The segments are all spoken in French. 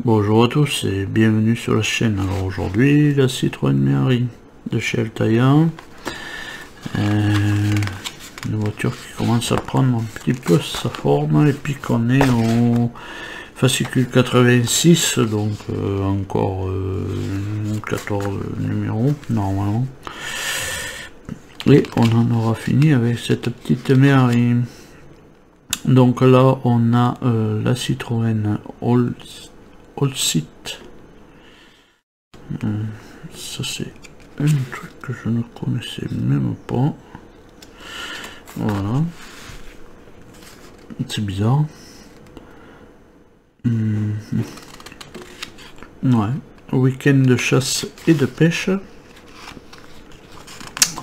Bonjour à tous et bienvenue sur la chaîne. Alors aujourd'hui la Citroën Méhari de chez Altaïa, une voiture qui commence à prendre un petit peu sa forme et puis qu'on est au fascicule 86, donc encore 14 numéros normalement, et on en aura fini avec cette petite Méhari. Donc là on a la Citroën All-Seat. Ça c'est un truc que je ne connaissais même pas. Voilà, c'est bizarre. Ouais, week-end de chasse et de pêche.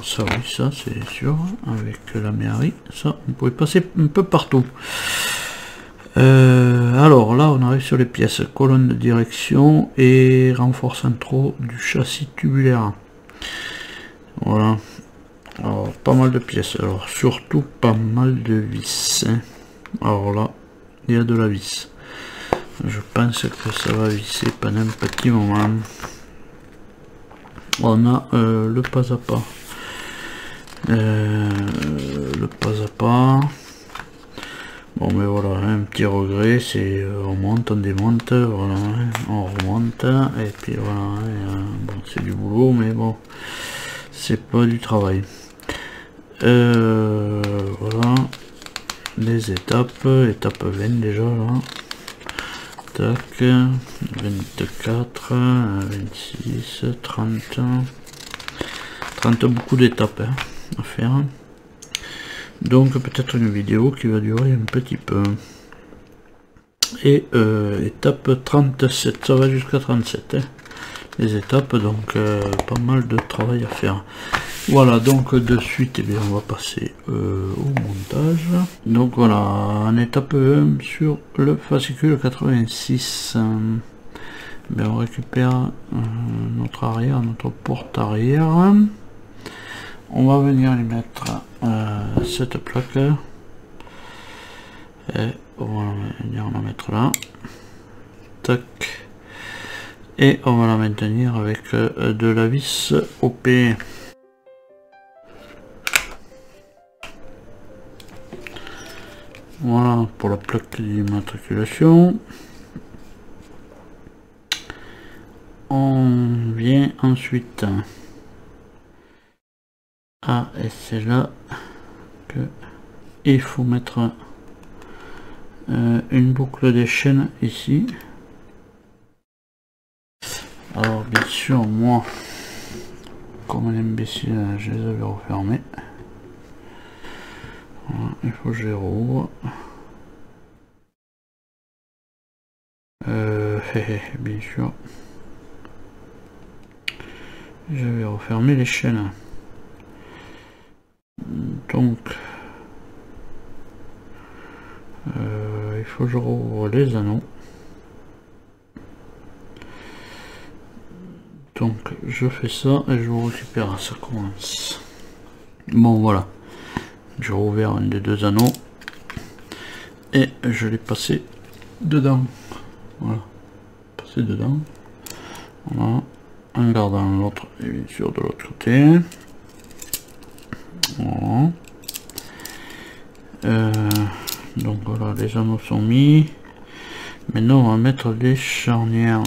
Ça oui, ça c'est sûr, avec la Méhari, ça on pouvait passer un peu partout. Alors là on arrive sur les pièces, colonne de direction et renfort centraux du châssis tubulaire. Voilà, alors pas mal de pièces, alors surtout pas mal de vis, hein. Alors là il y a de la vis, je pense que ça va visser pendant un petit moment. On a le pas à pas, bon mais voilà, un petit regret, c'est on monte, on démonte, voilà, on remonte, et puis voilà, bon c'est du boulot, mais bon, c'est pas du travail. Voilà, les étapes, étape 20 déjà là, tac, 24, 26, 30, beaucoup d'étapes hein, à faire. Donc peut-être une vidéo qui va durer un petit peu. Et étape 37, ça va jusqu'à 37 hein, les étapes, donc pas mal de travail à faire. Voilà, donc de suite eh bien, on va passer au montage. Donc voilà, en étape 1 sur le fascicule 86, bien, on récupère notre arrière, notre porte arrière. On va venir lui mettre cette plaque et on va venir la mettre là, tac, et on va la maintenir avec de la vis OP. Voilà pour la plaque d'immatriculation. On vient ensuite et c'est là que il faut mettre une boucle des chaînes ici. Alors bien sûr moi comme un imbécile je les avais refermés. Voilà, il faut que je les rouvre. Bien sûr je vais refermer les chaînes. Donc il faut que je rouvre les anneaux. Donc je fais ça et je vous récupère, ça commence. Bon voilà, j'ai rouvert un des deux anneaux et je l'ai passé dedans. Voilà, passé dedans. Voilà, en gardant l'autre et bien sûr de l'autre côté. Voilà. Donc voilà, les anneaux sont mis. Maintenant on va mettre les charnières.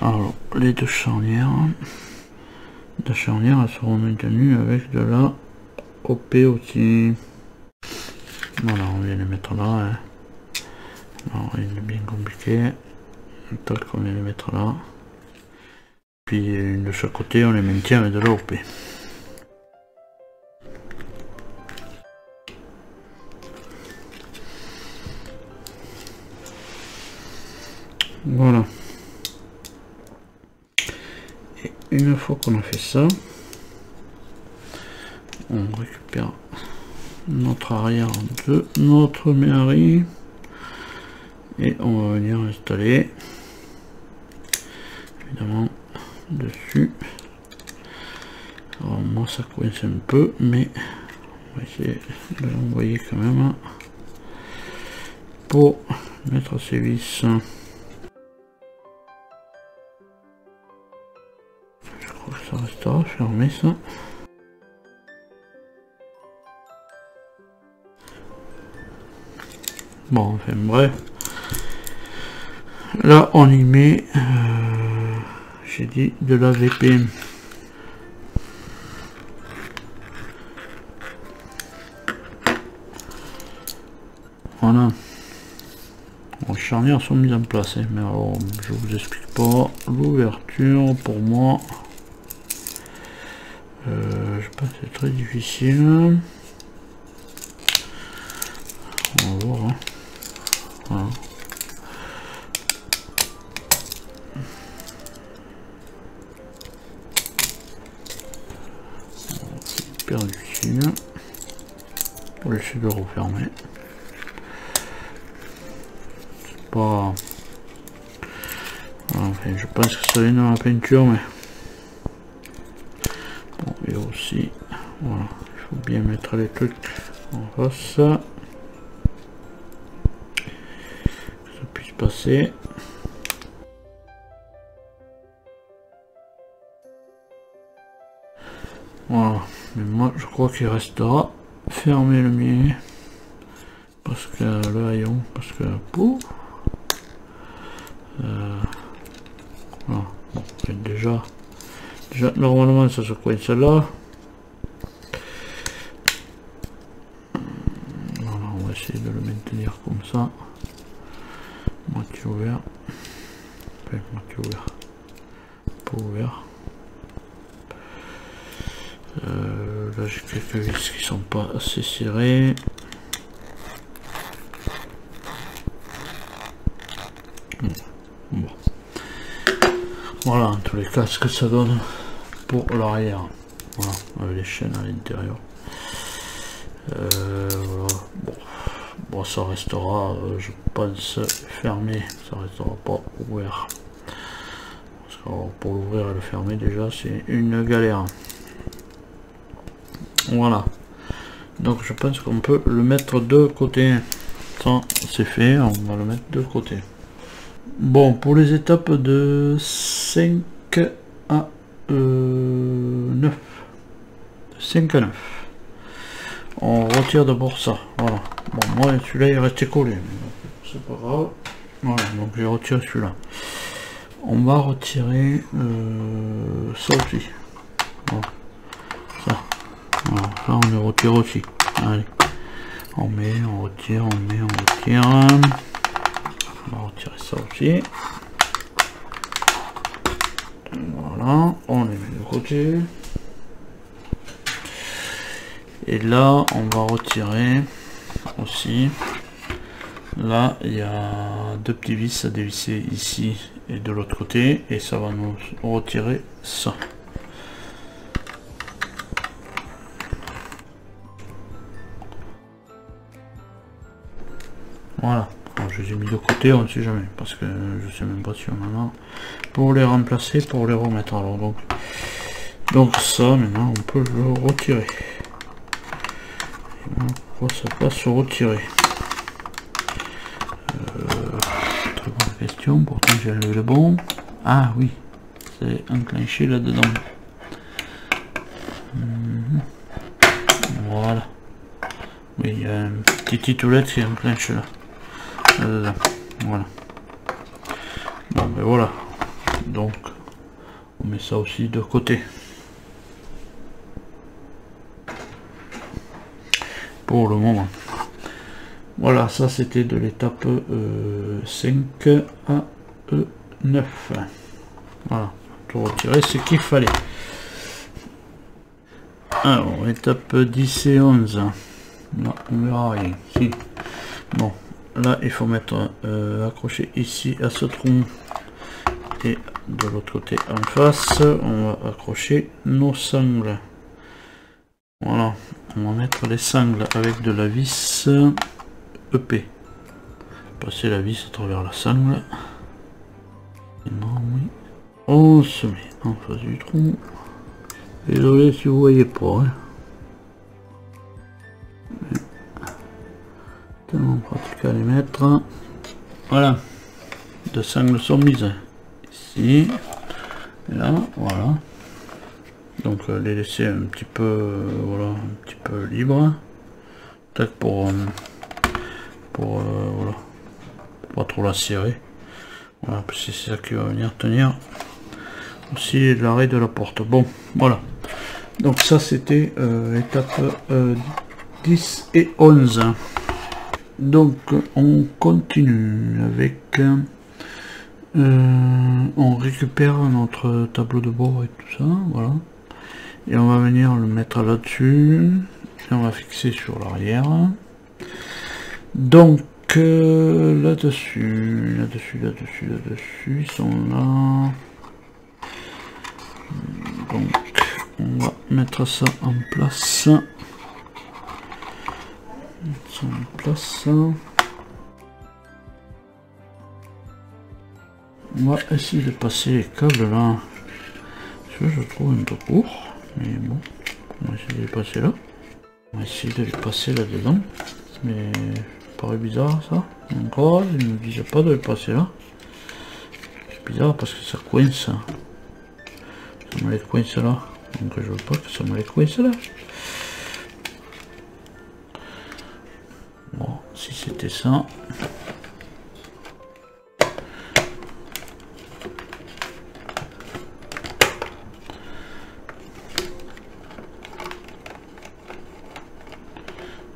Alors les deux charnières, elles seront maintenues avec de la OP aussi. Voilà, on vient les mettre là, hein. Alors il est bien compliqué. Donc on vient les mettre là, puis une de chaque côté on les maintient avec de la OP. Voilà, et une fois qu'on a fait ça, on récupère notre arrière de notre Méhari et on va venir installer évidemment dessus. Alors moi ça coince un peu, mais on va essayer de l'envoyer quand même pour mettre ces vis. Je crois que ça restera fermé ça. Bon, enfin bref. Là on y met, j'ai dit de la VP. Voilà. Les charnières sont mises en place, hein, mais alors je vous explique pas l'ouverture pour moi. Je pense que c'est très difficile. On va voir. Hein. Voilà. C'est hyper difficile. On va essayer de refermer. C'est pas... Enfin, je pense que ça vient dans la peinture, mais... Bon, et aussi... Voilà, il faut bien mettre les trucs en face. Que ça puisse passer. Voilà, mais moi je crois qu'il restera fermé le mien. Parce que le haillon, parce que pour voilà. Bon, déjà normalement ça se coince là. Voilà, on va essayer de le maintenir comme ça, moitié ouvert, enfin moitié ouvert, pas ouvert. Là j'ai quelques vis qui sont pas assez serrés. Bon. Voilà, en tous les cas ce que ça donne pour l'arrière. Voilà, avec les chaînes à l'intérieur. Voilà. Bon, ça restera, je pense, fermé, ça restera pas ouvert. Parce que pour l'ouvrir et le fermer déjà c'est une galère. Voilà, donc je pense qu'on peut le mettre de côté. Ça c'est fait, on va le mettre de côté. Bon, pour les étapes de 5 à 9, 5 à 9, on retire d'abord ça. Voilà, bon, moi celui-là il est resté collé, c'est pas grave. Voilà, donc j'ai retiré celui-là. On va retirer ça aussi. Voilà. Ça. Voilà, ça on le retire aussi. Allez. On met, on retire, on met, on retire. On va retirer ça aussi. Voilà, on les met de côté. Et là, on va retirer aussi. Là, il y a deux petits vis à dévisser ici et de l'autre côté. Et ça va nous retirer ça. Voilà, alors je les ai mis de côté, on ne sait jamais, parce que je sais même pas si on en a pour les remplacer, pour les remettre. Alors donc ça maintenant on peut le retirer. Pourquoi ça passe se retirer? Très bonne question, pourtant j'ai enlevé le bon. Ah oui, c'est enclenché là dedans. Voilà. Oui, il y a un petit titoulette qui enclenche là. Voilà. Bon ben voilà. Donc on met ça aussi de côté. Pour le moment. Voilà, ça c'était de l'étape 5 à 9. Voilà, tout retirer ce qu'il fallait. Alors, étape 10 et 11. Non, on verra rien. Si. Bon, là il faut mettre accroché ici à ce tronc et de l'autre côté en face on va accrocher nos sangles. Voilà, on va mettre les sangles avec de la vis EP. Passer la vis à travers la sangle. Et non, oui. On se met en face du tronc. Désolé si vous voyez pas. Hein. Tellement pratique à les mettre. Voilà, deux sangles sont mises ici, et là, voilà. Donc les laisser un petit peu, voilà, un petit peu libre, peut-être pour voilà, pas trop la serrer. Voilà, parce que c'est ça qui va venir tenir aussi l'arrêt de la porte. Bon, voilà. Donc ça c'était étape 10 et 11. Donc on continue avec on récupère notre tableau de bord et tout ça, voilà, et on va venir le mettre là dessus et on va fixer sur l'arrière. Donc là dessus, ils sont là. Donc on va mettre ça en place. On va essayer de passer les câbles là. Je trouve un peu court, mais bon, on va essayer de les passer là. On va essayer de les passer là dedans, mais ça paraît bizarre ça. Encore, ils ne me disent pas de les passer là. C'est bizarre parce que ça coince. Ça me les coince là, donc je veux pas que ça me les coince là. Bon, si c'était ça.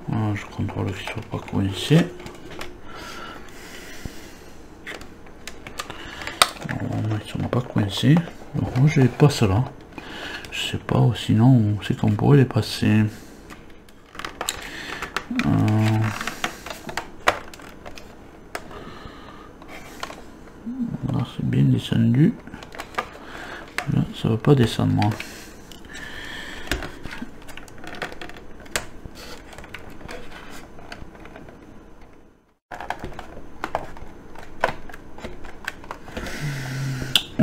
Voilà, je contrôle qu'ils ne soient pas coincés. Normalement ils ne sont pas coincés. Donc moi je les passe là. Je sais pas, ou sinon c'est qu'on pourrait les passer. Là c'est bien descendu. Là ça va pas descendre moi.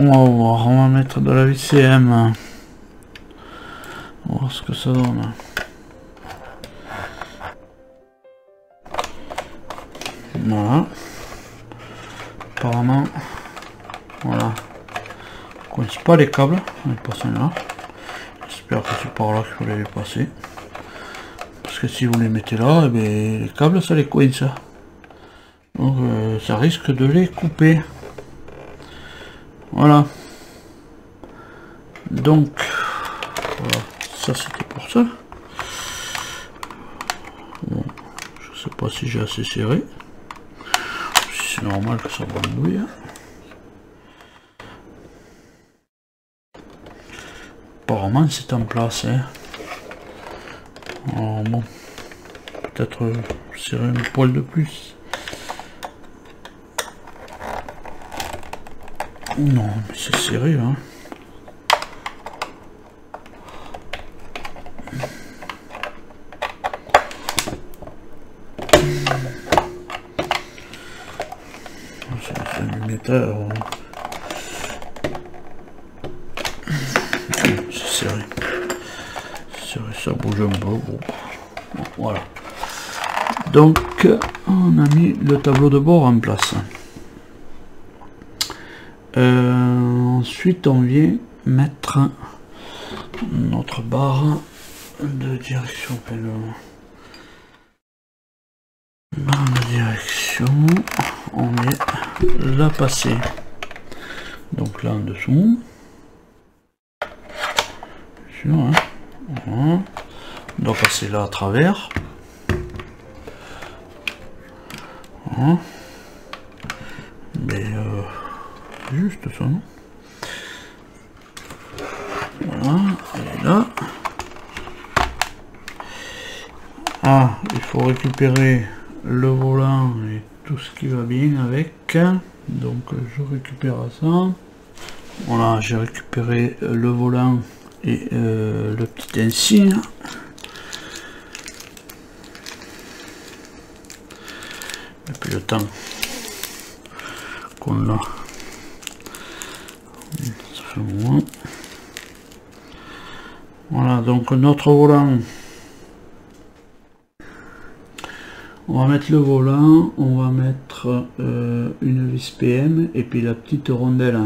On va voir, on va mettre de la VCM. On va voir ce que ça donne. Voilà. Apparemment, voilà. On coince pas les câbles, on est passé là. J'espère que c'est par là qu'il fallait les passer. Parce que si vous les mettez là, eh bien, les câbles ça les coince. Donc ça risque de les couper. Voilà. Donc, voilà. Ça c'était pour ça. Bon, je sais pas si j'ai assez serré. Si c'est normal que ça bandouille. Apparemment c'est en place. Hein. Alors bon, peut-être serrer un poil de plus. Non, mais c'est serré, hein. C'est un émetteur. C'est serré. Ça bouge un peu. Bon. Voilà. Donc, on a mis le tableau de bord en place. Ensuite on vient mettre notre barre de direction, barre de direction, on vient la passer donc là en dessous, sûr, hein. Voilà. On doit passer là à travers, voilà. Mais juste ça, non? Voilà, et là. Ah, il faut récupérer le volant et tout ce qui va bien avec. Donc je récupère ça. Voilà, j'ai récupéré le volant et le petit insigne. Et puis le temps qu'on l'a. Ça fait un moment. Voilà, donc notre volant, On va mettre le volant, on va mettre une vis PM et puis la petite rondelle.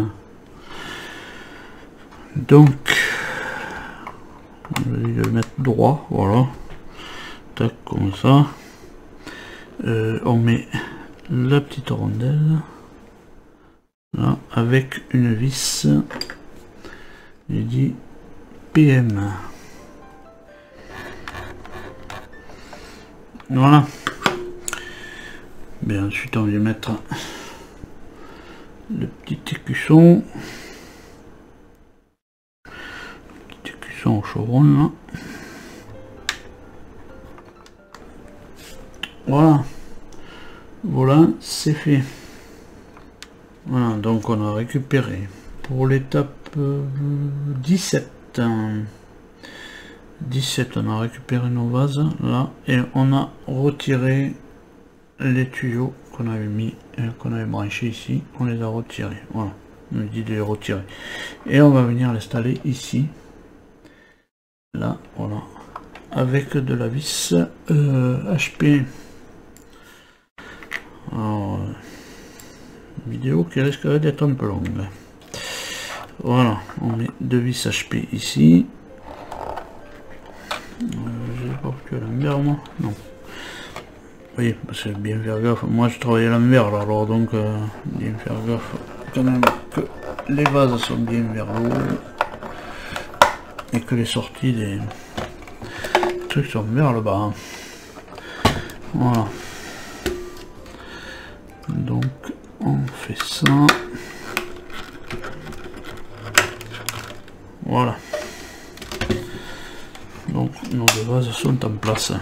Donc, on va le mettre droit, voilà. Tac, comme ça. On met la petite rondelle là avec une vis. J'ai dit PM. Voilà. Bien, ensuite on va mettre le petit écusson. Petit écusson au chevron là. Voilà. Voilà, c'est fait. Voilà, donc on a récupéré pour l'étape 17. 17, on a récupéré nos vases là et on a retiré les tuyaux qu'on avait mis, qu'on avait branchés ici, on les a retirés. Voilà, on nous dit de les retirer et on va venir l'installer ici, là, voilà, avec de la vis HP. Alors, vidéo qui risquerait d'être un peu longue. Voilà, on met deux vis HP ici. J'ai pas foutu à l'envers moi, non. Oui, c'est bien faire gaffe. Moi je travaille à l'envers alors donc bien faire gaffe quand même que les vases sont bien vers le haut et que les sorties des trucs sont vers le bas. Voilà. Donc on fait ça. Voilà. Donc nos deux vases sont en place.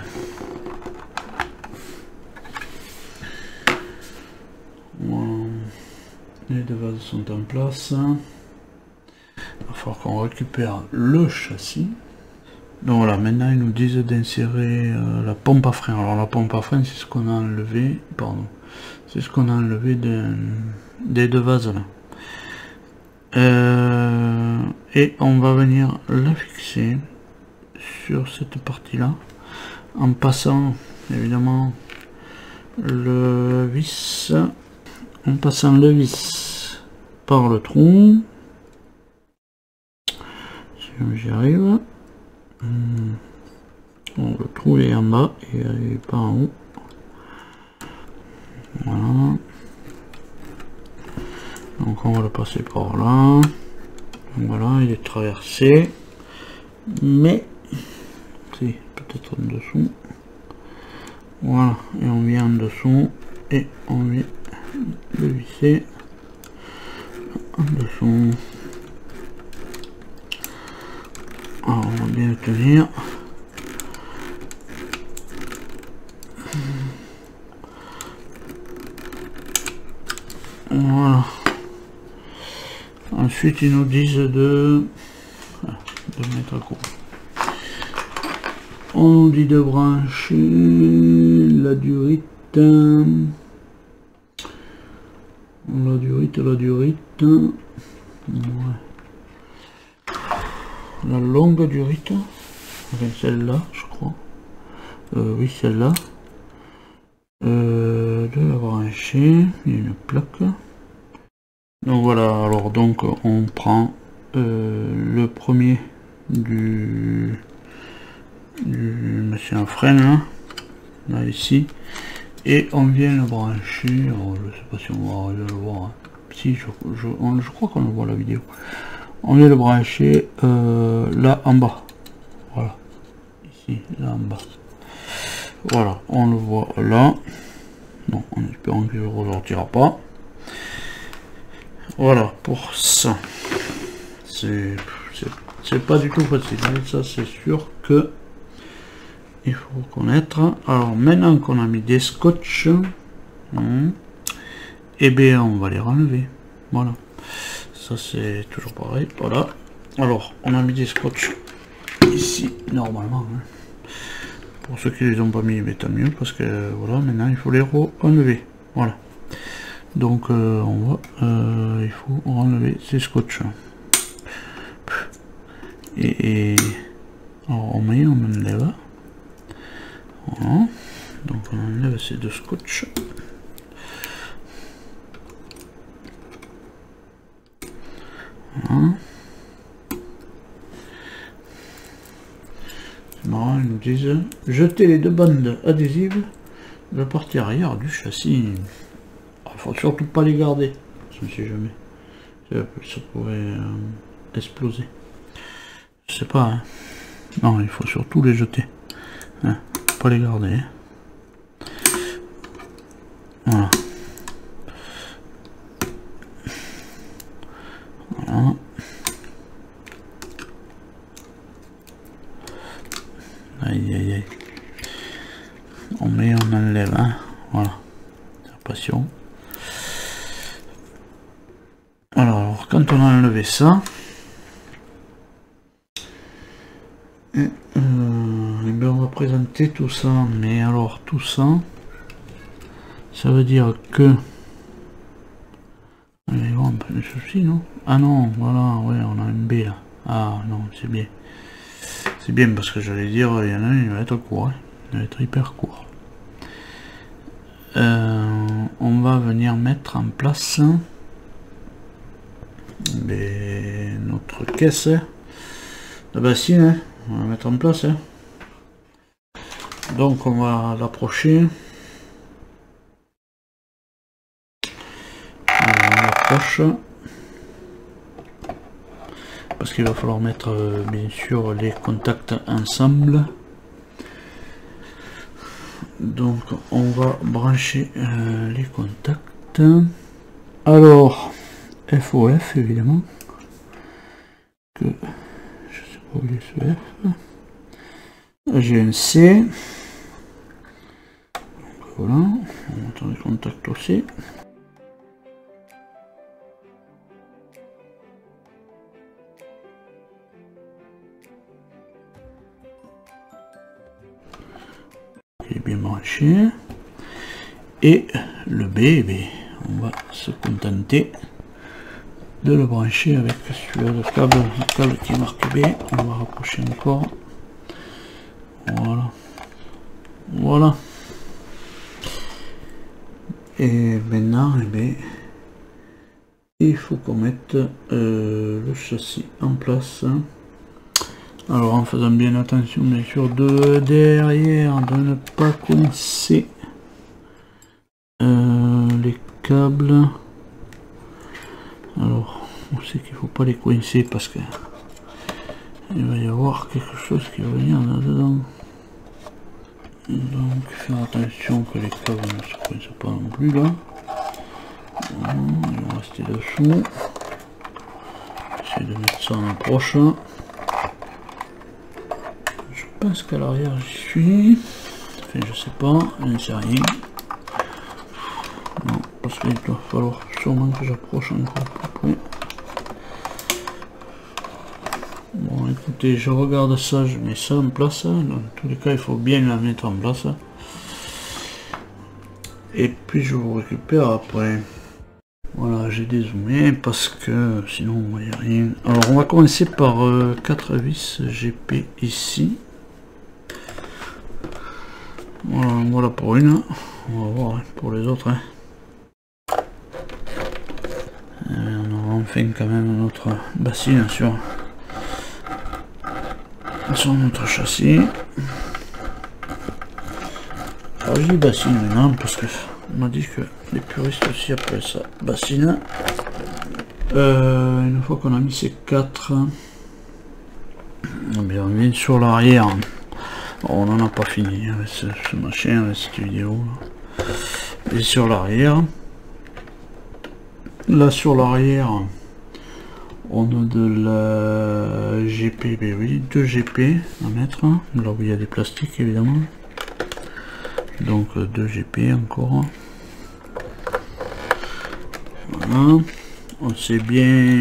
Voilà. Les deux vases sont en place. Il va falloir qu'on récupère le châssis. Donc voilà, maintenant ils nous disent d'insérer la pompe à frein. Alors la pompe à frein, c'est ce qu'on a enlevé, pardon, c'est ce qu'on a enlevé des deux vases là. Et on va venir la fixer sur cette partie là en passant évidemment le vis, par le trou. Si j'y arrive. Bon, le trou est en bas et il est pas en haut. Voilà. Donc on va le passer par là. Donc voilà, il est traversé. Mais c'est peut-être en dessous. Voilà, et on vient en dessous et on vient le visser en dessous. Alors on va bien le tenir. Voilà. Ensuite ils nous disent de mettre à court. On nous dit de brancher la durite. Ouais. La longue durite. Enfin celle-là, je crois. Oui, celle-là. De la brancher. Il y a une plaque. Donc voilà, alors donc on prend le premier du monsieur un frein là ici et on vient le brancher. Alors, je sais pas si on va arriver à le voir, hein. Si je crois qu'on le voit la vidéo. On vient le brancher là en bas, voilà, ici, là en bas, voilà, on le voit là. Bon, en espérant qu'il ne ressortira pas. Voilà pour ça. C'est pas du tout facile, ça c'est sûr que il faut reconnaître. Alors maintenant qu'on a mis des scotch, et bien on va les enlever. Voilà, ça c'est toujours pareil. Voilà, alors on a mis des scotch ici normalement, hein. Pour ceux qui les ont pas mis, mais tant mieux, parce que voilà, maintenant il faut les enlever. Voilà, donc on va il faut enlever ces scotch et alors on enlève. Voilà, donc on enlève c'est de scotch. Voilà. C'est marrant, ils nous disent jeter les deux bandes adhésives de la partie arrière du châssis. Il faut surtout pas les garder, je ne sais jamais. Ça pourrait exploser. Je sais pas, hein. Non, il faut surtout les jeter. Hein, pas les garder. Voilà. Voilà. Aïe aïe aïe. On met, on enlève, hein. Voilà. Passion. Alors, quand on a enlevé ça, et bien on va présenter tout ça. Mais alors tout ça, ça veut dire que allez, bon, pas de soucis, non? Ah non, voilà, ouais, on a un B là. Ah non, c'est bien. C'est bien parce que j'allais dire, il y en a un, il va être court, hein. Il va être hyper court. On va venir mettre en place notre caisse de bassine, hein. On va mettre en place, hein. Donc on va l'approcher, on l'approche parce qu'il va falloir mettre bien sûr les contacts ensemble. Donc on va brancher les contacts. Alors FOF évidemment, que je sais pas où il est ce F. J'ai un C. Donc, voilà, on va mettre les contacts aussi. Il est bien branché. Et le B, on va se contenter de le brancher avec celui-là, le câble qui est marqué B. On va rapprocher encore. Voilà. Voilà. Et maintenant, il faut qu'on mette le châssis en place. Alors en faisant bien attention bien sûr de derrière, de ne pas coincer les câbles. Alors on sait qu'il faut pas les coincer parce que il va y avoir quelque chose qui va venir là-dedans. Donc faire attention que les câbles ne se coincent pas non plus là. Voilà, ils vont rester dessous. J'essaie de mettre ça en approche. Je pense qu'à l'arrière j'y suis. Enfin je sais pas, j'en sais rien. Non, parce qu'il doit falloir sûrement que j'approche encore plus près. Bon écoutez, je regarde ça, je mets ça en place. Dans tous les cas il faut bien la mettre en place. Et puis je vous récupère après. Voilà, j'ai dézoomé parce que sinon on voyait rien. Alors on va commencer par 4 vis GP ici. Voilà pour une. On va voir pour les autres. Hein. On aura enfin quand même notre bassine sur notre châssis. Alors je dis bassine maintenant parce que on m'a dit que les puristes aussi appellent ça bassine. Une fois qu'on a mis ces 4, on vient sur l'arrière. On n'en a pas fini avec ce machin, avec cette vidéo. Et sur l'arrière, là sur l'arrière, on a de la GP, ben oui, 2 GP à mettre, là où il y a des plastiques évidemment. Donc 2 GP encore. Voilà. On s'est bien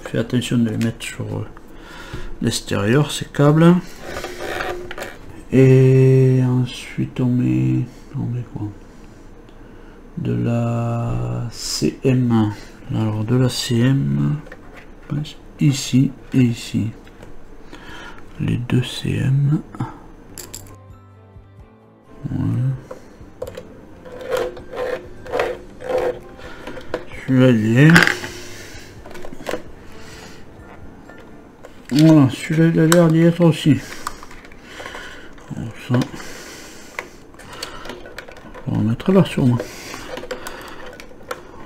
fait attention de les mettre sur l'extérieur, ces câbles. Et ensuite on met quoi? De la CM. Alors de la CM, je pense, ici et ici. Les 2 CM. Voilà. celui-là il y est. Voilà, celui-là il a l'air d'y être aussi. Alors, ça, on va mettre là sûrement.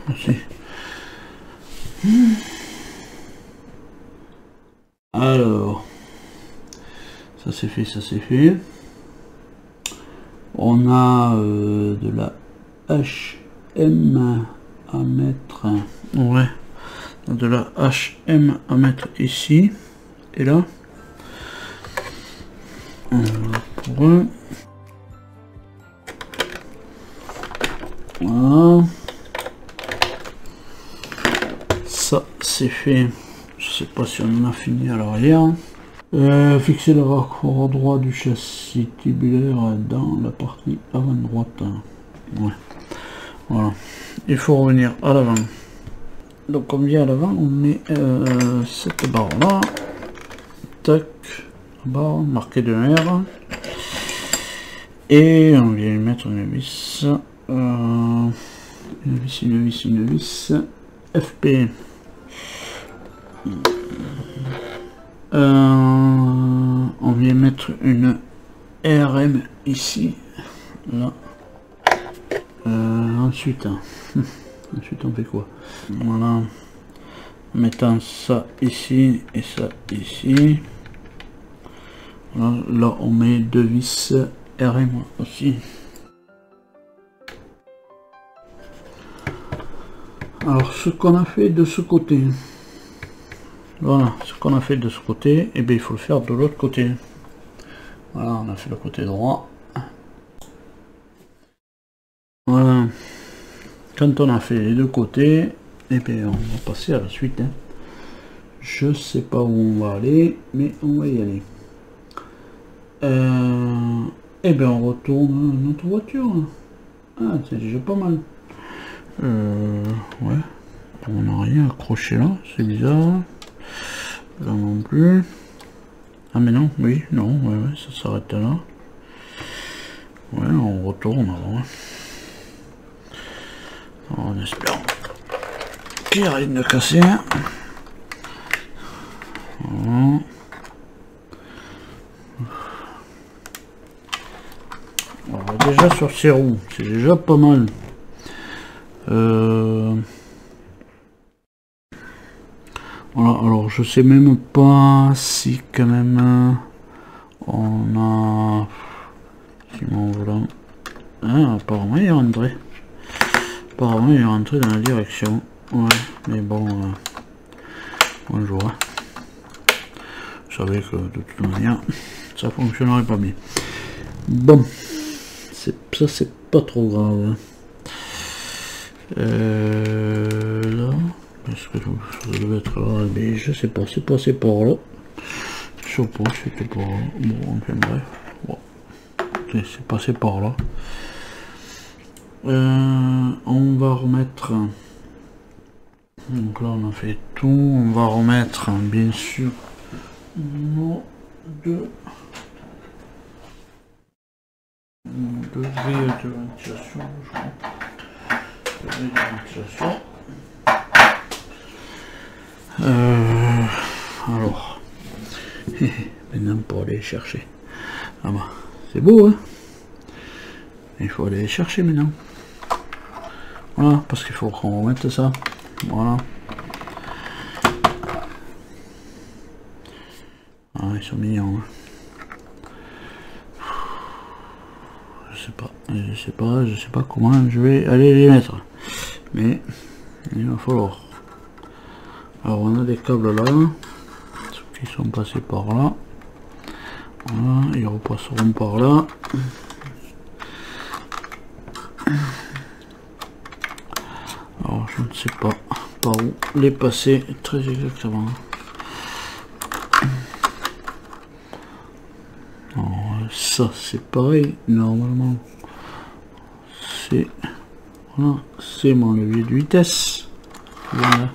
Aussi. Alors, ça c'est fait, ça c'est fait. On a de la HM à mettre. Ouais, de la HM à mettre ici et là. Pour eux. Voilà. Ça c'est fait. Je sais pas si on en a fini à l'arrière. Fixer le raccord droit du châssis tubulaire dans la partie avant droite. Ouais. Voilà. Il faut revenir à l'avant. Donc on vient à l'avant, on met cette barre là. Tac. Barre marquée de R. Et on vient y mettre une vis. Une vis. FP. On vient mettre une RM ici, là. Ensuite on fait quoi? Voilà, en mettant ça ici et ça ici. Voilà, là on met deux vis RM aussi. Alors ce qu'on a fait de ce côté. Voilà, ce qu'on a fait de ce côté, et bien il faut le faire de l'autre côté. Voilà, on a fait le côté droit. Voilà. Quand on a fait les deux côtés, et bien on va passer à la suite. Hein. Je sais pas où on va aller, mais on va y aller. Et bien on retourne notre voiture. Ah, c'est déjà pas mal. Ouais. On n'a rien accroché là, c'est bizarre. Là non plus. Ah mais non, oui, non, ouais, ça s'arrête là. Ouais, on retourne avant. On espère qu'il n'y a rien de cassé. Voilà. Alors, déjà sur ces roues, c'est déjà pas mal. Voilà, alors je sais même pas si quand même on a... Voilà. Ah, apparemment il est rentré. Apparemment il est rentré dans la direction. Ouais, mais bon, bonjour. Je savais que de toute manière ça fonctionnerait pas bien. Bon, ça c'est pas trop grave. Là, est-ce que ça devait être là? Mais je sais pas, c'est passé par là. Je sais pas, c'était par là. Bon, enfin bref. Bon. C'est passé par là. On va remettre. Donc là, on a fait tout. On va remettre, bien sûr, nos deux grilles de ventilation, je crois. Alors, maintenant pour aller chercher. Ah bah, c'est beau, hein. Il faut aller les chercher maintenant. Voilà, parce qu'il faut qu'on remette ça. Voilà. Ah, ils sont mignons. Hein. Je sais pas comment je vais aller les mettre. Mais il va falloir. Alors on a des câbles là, qui sont passés par là. Voilà, ils repasseront par là. Alors je ne sais pas par où les passer très exactement. Alors, ça c'est pareil, normalement c'est voilà, c'est mon levier de vitesse. Voilà.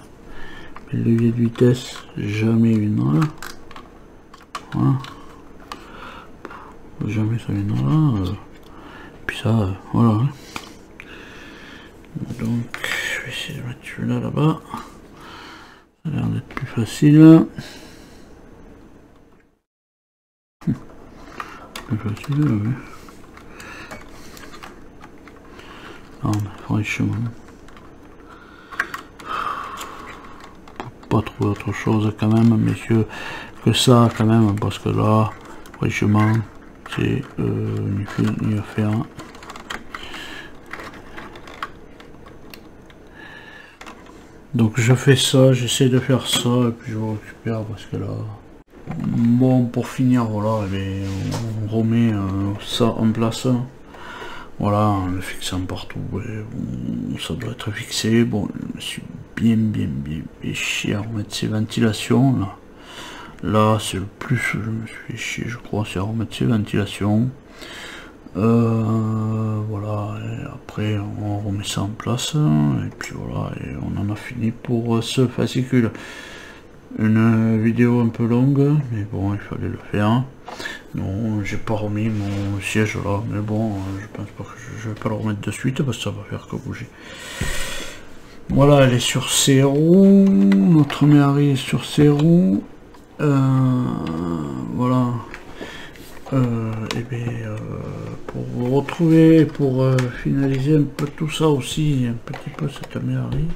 Le levier de vitesse, jamais une là. Voilà. Jamais ça viendra là. Puis ça, voilà. Donc vais essayer de mettre celui-là là-bas. Ça a l'air d'être plus facile. Plus facile, oui. Non, mais franchement. Pas trouver autre chose quand même, messieurs, que ça quand même, parce que là, franchement, c'est ni à faire. Donc je fais ça, j'essaie de faire ça, et puis je récupère parce que là... Bon, pour finir, voilà, on remet ça en place. Voilà, en le fixant partout, ça doit être fixé. Bon, je me suis bien chier à remettre ces ventilations. Là c'est le plus, je me suis fait chier, je crois, c'est à remettre ces ventilations. Voilà, et après on remet ça en place, et puis voilà, et on en a fini pour ce fascicule. Une vidéo un peu longue, mais bon, il fallait le faire. Non, j'ai pas remis mon siège là, mais bon, je pense pas que je vais pas le remettre de suite parce que ça va faire que bouger. Voilà, elle est sur ses roues, notre Mary est sur ses roues. Voilà. Et bien, pour vous retrouver, pour finaliser un peu tout ça aussi, un petit peu cette Mary.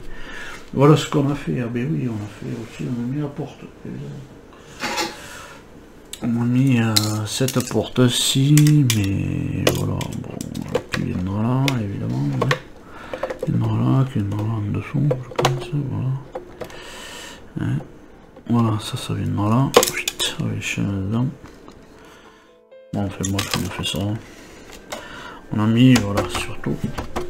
Voilà ce qu'on a fait. Ah ben oui, on a fait aussi, on a mis la porte. On a mis cette porte-ci, mais voilà, bon, qui viendra là, évidemment. Ouais. Qui viendra là en dessous, je pense, voilà. Ouais. Voilà, ça viendra là. Vite, avec les chaînes dedans. Bon, enfin, moi, je fais ça. On a mis, voilà, surtout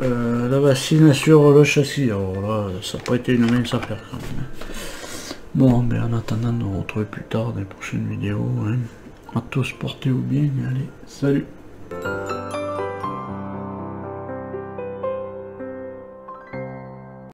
la bassine sur le châssis. Alors là, ça n'a pas été une mince affaire quand même. Bon, ben en attendant de nous retrouver plus tard dans les prochaines vidéos, hein. À tous, portez-vous bien, allez, salut.